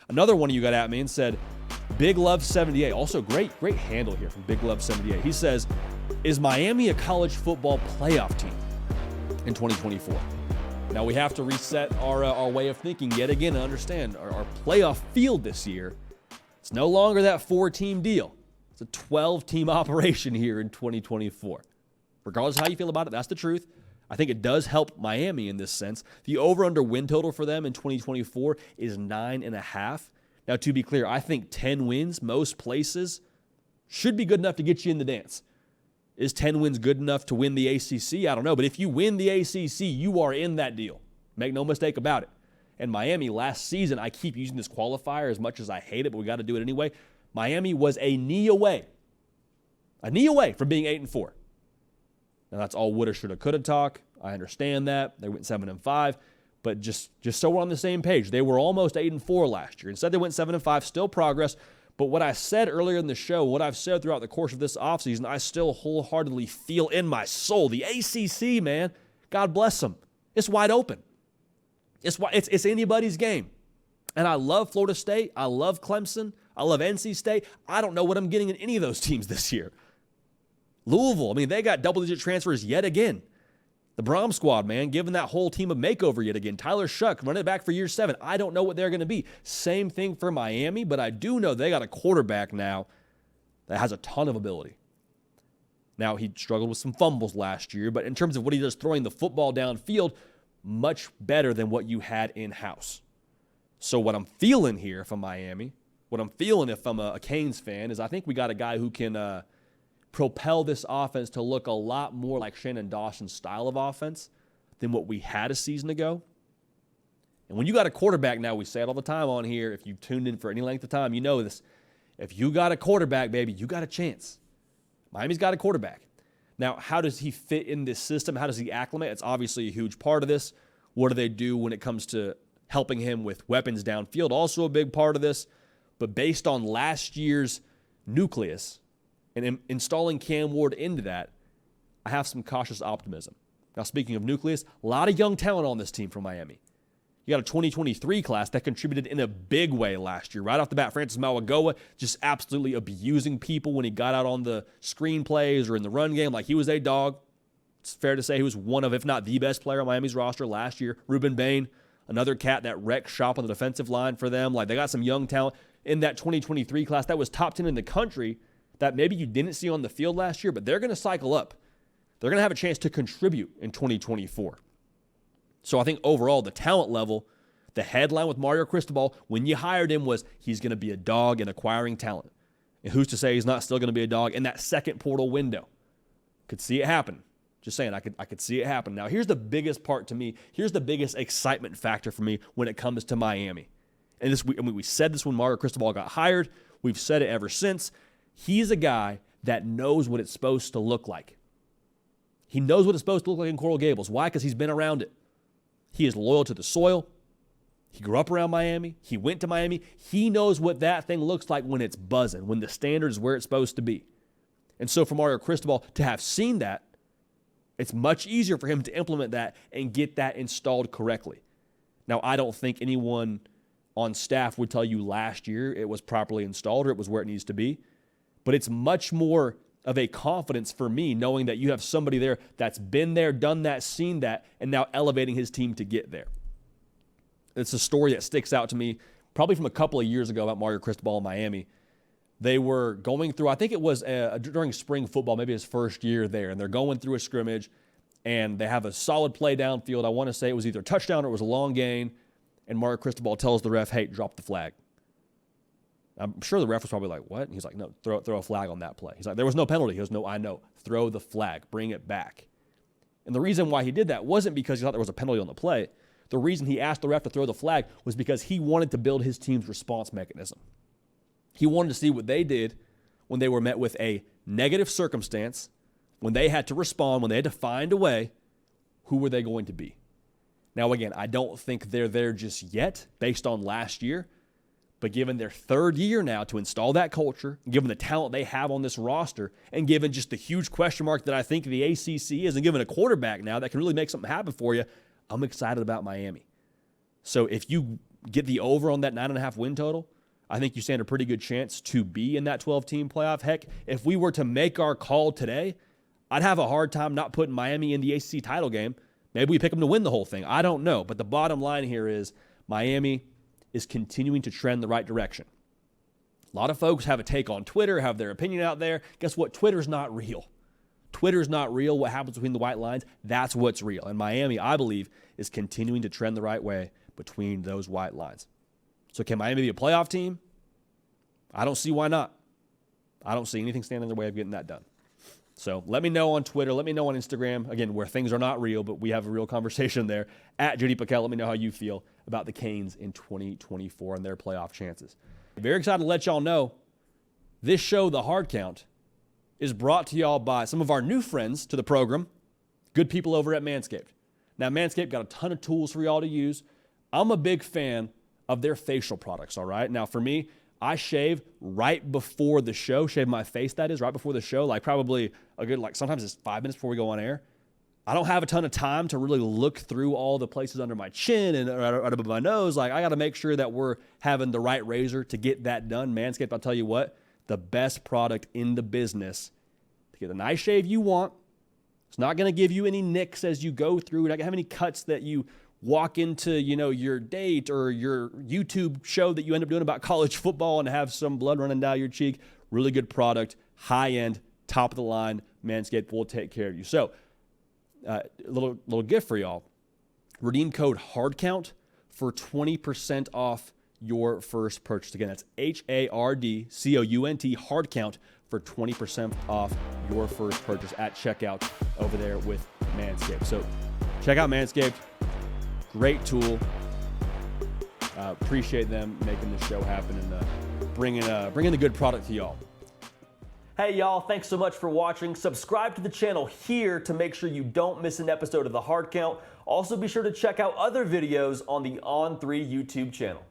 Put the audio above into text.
Another one of you got at me and said, Big Love 78. Also, great handle here from Big Love 78. He says, is Miami a college football playoff team in 2024? Now, we have to reset our way of thinking yet again and understand our playoff field this year. It's no longer that 4-team deal. It's a 12-team operation here in 2024. Regardless of how you feel about it, that's the truth. I think it does help Miami in this sense. The over-under win total for them in 2024 is 9.5. Now, to be clear, I think 10 wins, most places, should be good enough to get you in the dance. Is 10 wins good enough to win the ACC? I don't know. But if you win the ACC, you are in that deal. Make no mistake about it. And Miami last season, I keep using this qualifier as much as I hate it, but we got to do it anyway. Miami was a knee away from being 8-4. Now, that's all woulda, shoulda, coulda talk. I understand that. They went 7-5. But just so we're on the same page, they were almost 8-4 last year. Instead, they went 7-5, still progress. But what I said earlier in the show, what I've said throughout the course of this offseason, I still wholeheartedly feel in my soul. The ACC, man, God bless them. It's wide open. It's anybody's game. And I love Florida State. I love Clemson. I love NC State. I don't know what I'm getting in any of those teams this year. Louisville, I mean, they got double-digit transfers yet again. The Brom squad, man, giving that whole team a makeover yet again. Tyler Shuck running it back for year 7. I don't know what they're going to be. Same thing for Miami, but I do know they got a quarterback now that has a ton of ability. Now, he struggled with some fumbles last year, but in terms of what he does throwing the football downfield, much better than what you had in-house. So what I'm feeling here from Miami, what I'm feeling if I'm a Canes fan, is I think we got a guy who can propel this offense to look a lot more like Shannon Dawson's style of offense than what we had a season ago. And when you got a quarterback now, we say it all the time on here, if you tuned in for any length of time, you know this. If you got a quarterback, baby, you got a chance. Miami's got a quarterback. Now, how does he fit in this system? How does he acclimate? It's obviously a huge part of this. What do they do when it comes to helping him with weapons downfield? Also a big part of this. But based on last year's nucleus, and installing Cam Ward into that, I have some cautious optimism. Now, speaking of nucleus, a lot of young talent on this team from Miami. You got a 2023 class that contributed in a big way last year. Right off the bat, Francis Mauigoa just absolutely abusing people when he got out on the screenplays or in the run game like he was a dog. It's fair to say he was one of, if not the best player on Miami's roster last year. Ruben Bain, another cat that wrecked shop on the defensive line for them. Like, they got some young talent in that 2023 class that was top 10 in the country that maybe you didn't see on the field last year, but they're going to cycle up. They're going to have a chance to contribute in 2024. So I think overall, the talent level, the headline with Mario Cristobal, when you hired him, was he's going to be a dog in acquiring talent. And who's to say he's not still going to be a dog in that second portal window? Could see it happen. Just saying, I could see it happen. Now, here's the biggest part to me. Here's the biggest excitement factor for me when it comes to Miami. And we said this when Mario Cristobal got hired. We've said it ever since. He's a guy that knows what it's supposed to look like. He knows what it's supposed to look like in Coral Gables. Why? Because he's been around it. He is loyal to the soil. He grew up around Miami. He went to Miami. He knows what that thing looks like when it's buzzing, when the standard is where it's supposed to be. And so for Mario Cristobal to have seen that, it's much easier for him to implement that and get that installed correctly. Now, I don't think anyone on staff would tell you last year it was properly installed or it was where it needs to be. But it's much more of a confidence for me knowing that you have somebody there that's been there, done that, seen that, and now elevating his team to get there. It's a story that sticks out to me probably from a couple of years ago about Mario Cristobal in Miami. They were going through, I think it was during spring football, maybe his first year there, and they're going through a scrimmage, and they have a solid play downfield. I want to say it was either a touchdown or it was a long gain, and Mario Cristobal tells the ref, hey, drop the flag. I'm sure the ref was probably like, what? And he's like, no, throw a flag on that play. He's like, there was no penalty. He goes, no, I know. Throw the flag. Bring it back. And the reason why he did that wasn't because he thought there was a penalty on the play. The reason he asked the ref to throw the flag was because he wanted to build his team's response mechanism. He wanted to see what they did when they were met with a negative circumstance, when they had to respond, when they had to find a way, who were they going to be? Now, again, I don't think they're there just yet based on last year. But given their third year now to install that culture, given the talent they have on this roster, and given just the huge question mark that I think the ACC is, and given a quarterback now that can really make something happen for you, I'm excited about Miami. So if you get the over on that 9.5 win total, I think you stand a pretty good chance to be in that 12-team playoff. Heck, if we were to make our call today, I'd have a hard time not putting Miami in the ACC title game. Maybe we pick them to win the whole thing. I don't know. But the bottom line here is Miami is continuing to trend the right direction. A lot of folks have a take on Twitter, have their opinion out there. Guess what? Twitter's not real. Twitter's not real. What happens between the white lines, that's what's real. And Miami, I believe, is continuing to trend the right way between those white lines. So can Miami be a playoff team? I don't see why not. I don't see anything standing in their way of getting that done. So let me know on Twitter. Let me know on Instagram, again, where things are not real, but we have a real conversation there. At JD Paquette, let me know how you feel about the Canes in 2024 and their playoff chances. Very excited to let y'all know this show, The Hard Count, is brought to y'all by some of our new friends to the program, good people over at Manscaped. Now, Manscaped got a ton of tools for y'all to use. I'm a big fan of their facial products, all right? Now, for me, I shave right before the show, shave my face, that is, right before the show, like probably a good, like sometimes it's 5 minutes before we go on air. I don't have a ton of time to really look through all the places under my chin and right above my nose. Like, I got to make sure that we're having the right razor to get that done. Manscaped, I'll tell you what, the best product in the business to get the nice shave you want. It's not going to give you any nicks as you go through. You're not going to have any cuts that you walk into, your date or your YouTube show that you end up doing about college football and have some blood running down your cheek. Really good product, high-end, top of the line. Manscaped will take care of you. So, little gift for y'all. Redeem code HARDCOUNT for 20% off your first purchase. Again, that's HARDCOUNT, HARDCOUNT, for 20% off your first purchase at checkout over there with Manscaped. So check out Manscaped. Great tool. Appreciate them making this show happen and bringing the good product to y'all. Hey y'all, thanks so much for watching. Subscribe to the channel here to make sure you don't miss an episode of The Hard Count. Also be sure to check out other videos on the On3 YouTube channel.